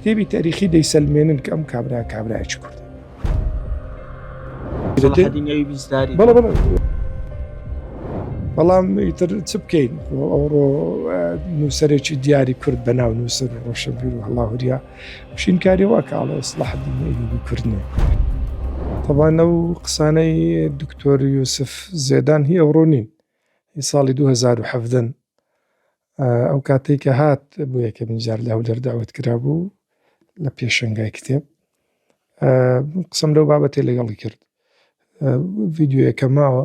كتابي تاريخي دەیسەلمێنن کە ئەم کابرایەکی کوردە. بەڵام ئیتر چ بکەین ئەوڕۆ نووسەرێکی دیاری کورد بەناو نووسەر ڕۆشنبیر و هەڵاهوریا شینکاری وا کە ئاڵێ سڵاحەدین ئەیوبی کوردنێ. طبعاً ئەو قسانەی دکتۆر یوسف زێدان هی ئەوڕۆ نین، هی ساڵی 2017 ئەو کاتێک کە هات بۆ یەکەمین جار لە هەولێر داوەت کرا بوو لە پێشەنگای کتێب، قسەم لەو بابەتێ لەگەڵی کرد. ڤیدیۆیەکە ماوە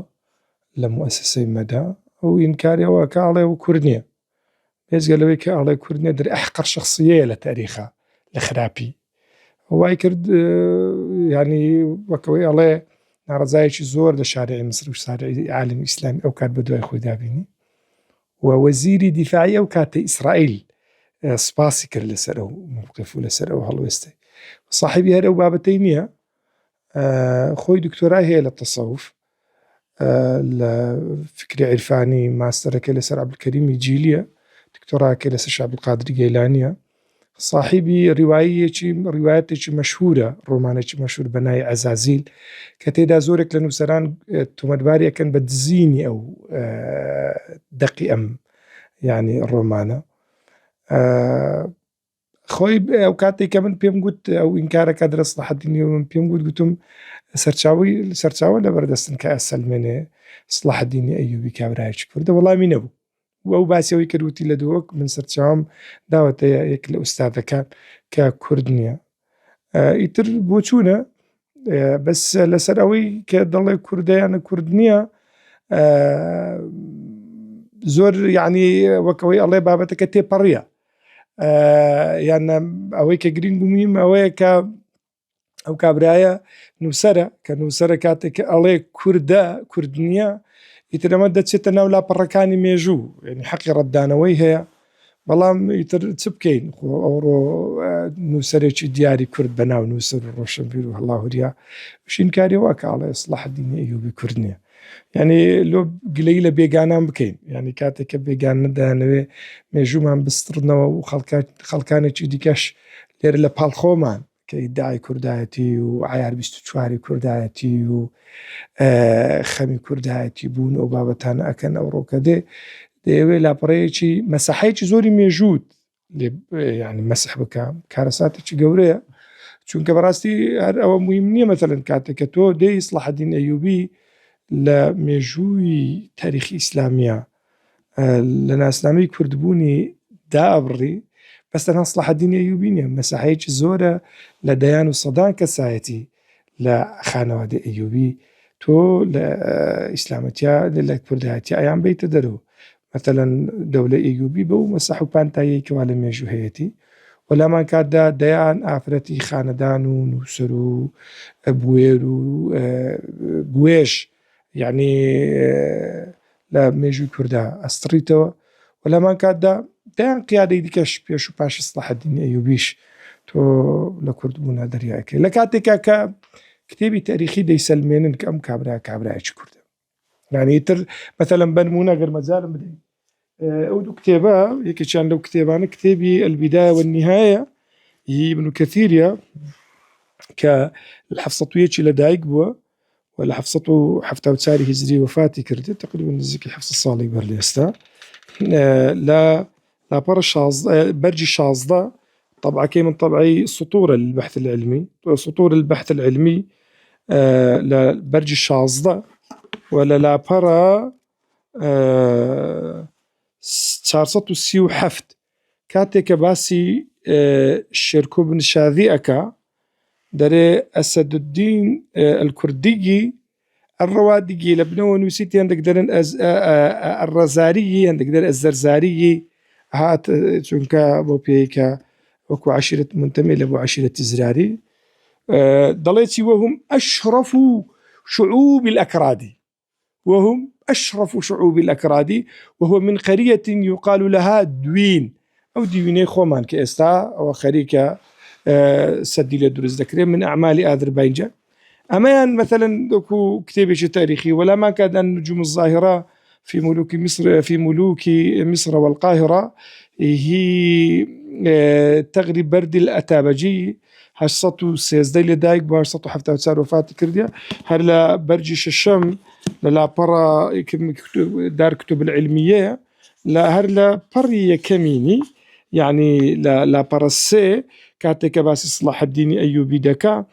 لە موەسسەی مەدا ئەو ئینکاریەوە کە ئاڵێ و کورد نییە، بێجگە لەوەی کە ئاڵێ کورد نییە دەری ئەحقەر شەخسیەیە لە تاریخا لە خراپی وای کرد، ینی وەکەوەی ئەڵێ ناڕەزایەکی زۆر لە شارعی مسر و شارعی عالمی ئیسلامی ئەو کات بە دوای خۆی دابینی و وەزیری دیفاعی ئەو کاتە ئیسرائیل سپاسی کرد لەسەر ئەو موقف و لەسەر ئەو هەڵوێستەی. صاحبی هەر ئەو بابەتەی نییە، خۆی دکتۆرای هەیە لە تەسەوف لە فکری عیرفانی، ماستەرەکە لەسەر عەبدولکەریمی جیلیە، دکتۆراکە لەسەر شێخ عەبدولقادری گەیلانیە، صاحبی ڕیوایەتێکی مەشهورە، ڕۆمانێکی مەشهور بە ناوی عەزازیل کە تێدا زۆرێک لە نووسەران تۆمەتباری ئەکەن بە دزینی ئەو دەقی ئەم ینی ڕۆمانە. خۆی ئەو کاتێک کە من پێم گوت ئەو ئینکارەکە درە سڵاحەدینی و من پێم گوتم سەرچاوە لەبەردەستن کە ئەسەلمێنێ سڵاحەدینی ئەیوبی کابرایەکی کوردە، وەڵامی نەبوو. ئەو باسیەوەی کردوتی لە دووەک من سەرچاوم داوەتە یەک لە ئوستادەکان کە کورد نییە. ئیتر بۆ چوونە بەس لەسەر ئەوەی کە دەڵێ کوردەیانە کورد نییە زۆر یعنی وەکەوەی ئەڵێ بابەتەکە تێپەڕیە، یان ئەوەی کە گرنگ و مهم ئەوەیە کە ئەو کابرایە نووسەرە کە نووسەرە کاتێک کە ئەڵێ کوردە کورد نییە ئیتر ئەمە دەچێتە ناو لاپەڕەکانی مێژوو، ینی حەقی ڕەتدانەوەی هەیە. بەڵام ئیتر چ بکەین ئەوڕۆ نووسەرێکی دیاری کورد بەناو نووسەر ڕۆشنبیر و هەڵاهوریا شینکاری وا کە ئاڵێ سڵاحەدین ئەیوبی کورد نییە. ینی لۆ گلەی لە بێگانان بکەین، ینی کاتێک کە بێگان نەدانەوێ مێژوومان بستڕنەوە و خەڵکانێکی دیکەش لێرە لە پاڵخۆمان کە ئیدعای کوردایەتی و عیار 24 کوردایەتی و خەمی کوردایەتی بوون ئەو بابەتانە ئەکەن ئەوڕۆکە دەیەوێ لاپەڕەیەکی مەسەحەیەکی زۆری مێژووت ینی مەسح بکە، کارەساتێکی گەورەیە، چونکە بەڕاستی هەر ئەوە مهم نییە مەتەلەن کاتێک کە تۆ دەی سڵاحەدین ئەیوبی لە مێژووی تاریخی ئیسلامیە لە ناسنامەی کوردبوونی دابڕی بەس تەنها سڵاحەدین ئەیوبی نییە، مەسەحەیەکی زۆرە لە دەیان و سەدان کەسایەتی لە خانەوادەی ئەیوبی تۆ لە ئیسلامەتیا لە کوردایەتی ئەیان بیتە دەرەوە. مەتەلەن دەولەی ئەیوبی بەو مەسەح و پانتاییەکەوا لە مێژوو هەیەتی و لەمان کاتدا دەیان ئافرەتی خانەدان و نووسەر و بوێر و گوێش یعنی لە مێژووی کووردا ئەستڕیتەوە و لەمان کاتدا دەیان قیادەی دیکەش پێش و پاشی سڵاحەدین ئەیوبیش تۆ لە کوردبوونا دەریاکەی. لە کاتێکا کە کتێبی تاریخی دەیسەلمێنن کە ئەم کابرایەکی کوردە، یعنی تر مەتەلەن بەنمونە گەر مەجالم بدەین ئەو دوو کتێبە، یەکێکیان لەو کتێبانە کتێبی البدایە والنهایە هی ابن کەثیرە کە لە 701 لەدایک بووە و لە 774 هیجری وفاتی کردێت، تقریبا نزیکی 7 ساڵی بەر لە ئێستا، لە لاپەڕە بەرجی 16 طبعەکەی من طبعی سطورە للبحث العلمي، سطور البحث العلمي لە بەرجی 16 و لە لاپەڕە 437 کاتێک کە باسی شێرکۆ بن شاذی ئەکا دەرێ ئەسەدودین الکوردیگی الروادگی لە بنەوە نووسیتی هەندێک دەرن الرەزاریی هەندێک دەر الزەرزاریی هات چونکە بۆ پێیکە وەکو عشیرەت منتەمێ لە بۆ عشیرەتی زراری دەڵێتی وهم أشرف شعوب الأكراد، وهم أشرف شعوب الأكراد وهو من قرية يقال لها دوين أو ديويني خومان كإستا أو خريكة سدي لدرز ذكرين من أعمال أذربيجان. أما مثلا دوكو كتابي تاريخي ولا ما كاد النجوم الظاهرة في ملوك مصر والقاهرة هي تغرب برد الأتابجي 813 لدايق ب 874 وفاة كردية هلا برجي ششم لا برا دار كتب العلمية لا هلا بري كميني يعني لا برسي كاتك باسي صلاح الدين أيوبي دكا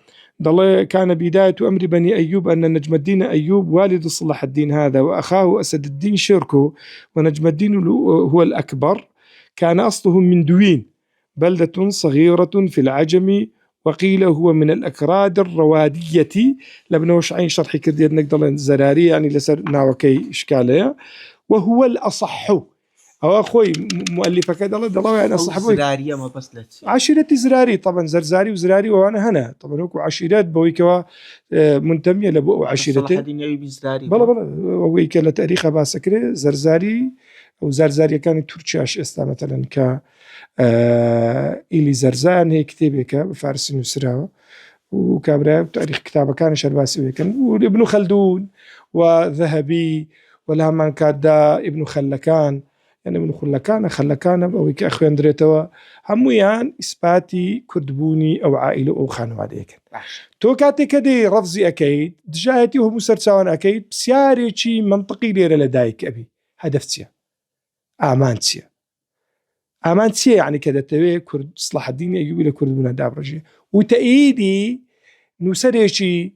ضل كان بداية أمر بني أيوب أن نجم الدين أيوب والد صلاح الدين هذا وأخاه أسد الدين شركه ونجم الدين هو الأكبر كان أصله من دوين بلدة صغيرة في العجم وقيل هو من الأكراد الروادية لبنوش عين شرح كردية نقدر زراري يعني لسر ناوكي إشكالية وهو الأصح أو أخوي مؤلفة كذا الله يعني أصح زرارية ما بسلت عشيرة زراري طبعا زرزاري وزراري وأنا هنا طبعا هو عشيرات بويكوا منتمية لبو عشيرته صلاح الدين أيوبي زراري بلا ويك لتاريخ باسكري زرزاري أو زرزاري كانت تركياش استا مثلا ك إلي زرزان هي كتابك بفارس نسراوه وكابرا تاريخ كتابه كان شرباسي ويكن وابن خلدون وذهبي والهمان كادا ابن خلكان يعني ابن خلكان أو كأخو أندريتوا هميان إثباتي كردبوني أو عائلة أو خانواديك تو كاتي كدي رفضي أكيد دجايتي وهم مسرساوان أكيد بسياري شي منطقي ليرة لدايك أبي هدفتيا آمانتيا يعني كذا تبي كرد صلاح الدين أيوبي لكردبون دابرجي وتأييدي نسريشي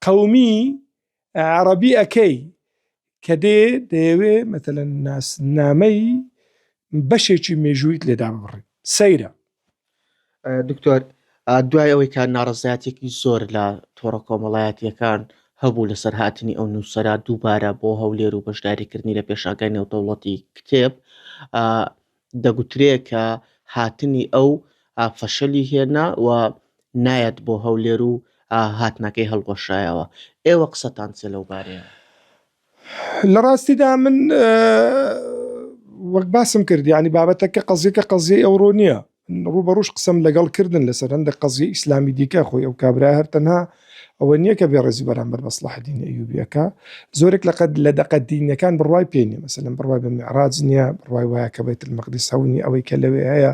قومي عربي أكي كدي ديوي مثلا الناس نامي بشيشي ميجويت لدابرجي سيرة دكتور دوای ئەوەی کە ناڕەزایەتێکی زۆر لە تۆڕە کۆمەڵایەتیەکان هەبوو لەسەر هاتنی ئەو نووسەرا دووبارە بۆ هەولێر و بەشداریکردنی لە پێشاگای نێودەوڵەتی کتێب دەگوترێت کە هاتنی ئەو فەشەلی هێنا و نایەت بۆ هەولێر و هاتنەکەی هەڵگۆشایەوە ئێوە قسەتان چێ لەو بارەیە لە ڕاستیدا من وەک باسم کرد یعنی بابەتەکە قەزیەکە قەزیە ئەوڕۆ نییە ڕوبەڕوش قسەم لەگەڵ کردن لەسەر هەندێک قەزیە ئیسلامی دیکە خۆی ئەو کابرا هەر تەنها ئەوە نییە کە بێڕێزی بەرامبەر بە صلاح الدین ئەیوبیەکە زۆرێک لە دەقە دینیەکان بڕوای پێ نییە مەسەلەن بڕوای بە میعراج نییە بڕوای وایە کە بەیت المەقدس هەوونی ئەوەی کە لەوێ هەیە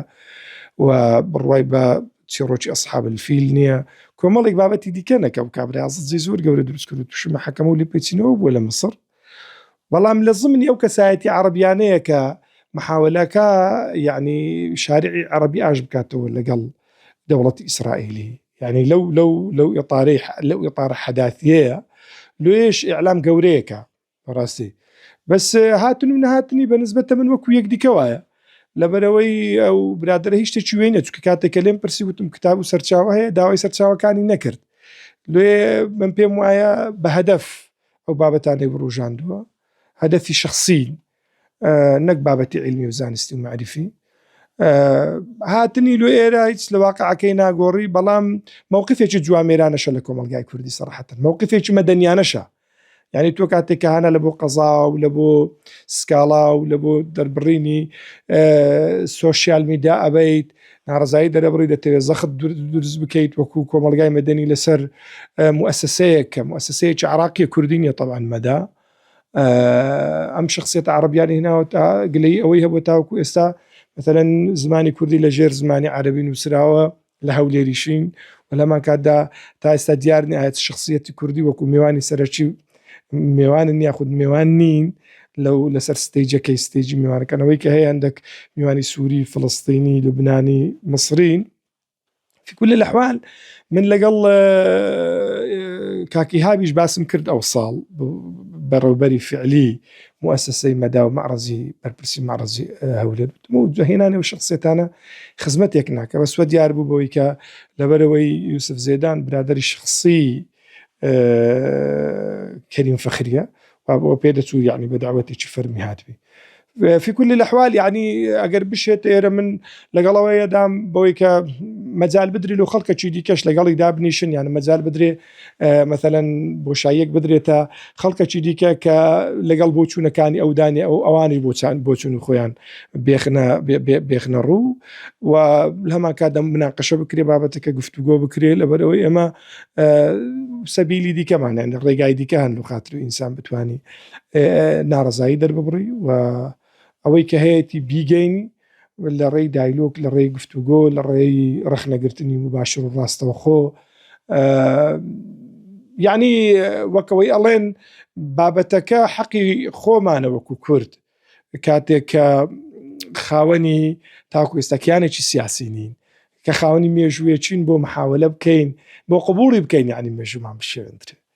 و بڕوای بە چیرۆکی ئەصحاب الفیل نییە کۆمەڵێک بابەتی دیکە نەکە و کابرا زەجی زۆر گەورە دروست کرد و تووشی محەکەمە و لێ پێچینەوە بووە لە مەسڕ بەڵام لە ضمنی ئەو کەسایەتی عەرەبیانەیە کە محاولەکە يعني شارعي عربي أعجب كاتو لقل دولة إسرائيلي يعني لو إطار حداثية لو إيش إعلام قوريكا راسي بس هاتني بالنسبة من وكو يقدي كوايا لبروي أو برادر هيش تشوينة كاتي كلام برسي وتم كتاب وسرچاوه هي داوي سرچاوه كاني نكرد لو من بيم وعيا بهدف أو بابتاني بروجاندوا هدفي شخصي نەک بابەتی علمی و زانستی و معرفی هاتنی لێ ئێرە هیچ لە واقعەکەی ناگۆڕی بەڵام مووقفێکی جوامێرانەشە لە کۆمەلگای کوردی سەراحەتەن مووقفێکی مەدەنیانەشە یعنی تۆ کاتێک کە هەنا لە بۆ قەزا و لە بۆ سکاڵا و لە بۆ دەربڕینی سۆشیال میدیا ئەبیت ناڕزایی دەرەبڕی دەتەوێت زەخت دروست بکەیت وەکو کۆمەلگای مەدەنی لەسەر مؤسسەیەک کە مؤسسەیەکی عراقیە کوردی نیە طبعا مەدا ئەم شخصیت عربیانی هێناوە گلەی ئەوەی هەبوو تاوەکو ئێستا مثلا زمانی کوردی لە ژێر زمانی عربی نووسراوە لە هەولێریشین و لەمان کاتدا تا ئێستا دیار نیە ئاەت شخصیەتی کوردی وەکو میوانی سەرەکی میوانن یاخود میوان نین لەو لەسەر ستەیجەکەی ستێجی میوانەکەنەوەی کە هەیە هەندێک میوانی سووری فلەستینی لوبنانی مصرین في كل الأحوال من لقل كاكي هابيش باسم كرد أوصال بروبري فعلي مؤسسة مدى ومعرضي بربرسي معرضي هولد موجه هنا وشخصيتنا خزمتك ناكا بس ودي أربو بويكا لبروي يوسف زيدان برادري شخصي كريم فخرية وبيدتو يعني بدعوتي فرمي هاتبي في كل الأحوال يعني أقر بشيت إيرا من لقلوية دام بويكا مەجال بدرێت و خەڵکەکی دیکەش لەگەڵی دابنیشن یان مەجال بدرێ مثلەن بۆشاییەک بدرێتە خەڵکەکی دیکە کە لەگەڵ بۆچوونەکانی ئەودانی ئەو ئەوانی بۆچون خۆیان بێخنە ڕوو و لە هەمان کاتدا مناقەشە بکرێ بابەتەکە گفتوگۆ بکرێت لەبەرەوەی ئەمە سەبیلی دیکەمانیان ڕێگای دیکە هەن و خاتر و ئینسان بتوانی ناڕەزایی دەرببڕی و ئەوەی کە هەیەی بیگەینی لە ڕێی دایلۆک لە ڕێی گفتوگۆ لە ڕێی ڕەخنەگرتنی مباشر و ڕاستەوخۆ یعنی وەکەوەی ئەڵێن بابەتەکە حەقی خۆمانە وەکو کورد کاتێک کە خاوەنی تاکو ئێستاکیانێکی سیاسی نین کە خاوەنی مێژوویەچین بۆ محاولە بکەین بۆ قبوڵی بکەین یعنی مێژومان بشێندرێ